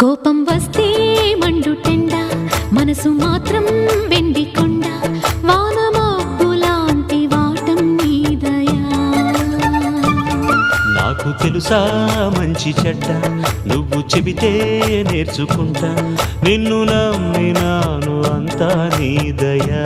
కోపం వస్తే మండుటెండ, మనసు మాత్రం వెండి కొండ, వాన మబ్బులాంటి వాటం నీదయా. నాకు తెలుసా మంచి చెడ్డ, నువ్వు చెబితే నేర్చుకుంటా, నిన్ను నమ్మినాను అంతా నీదయా.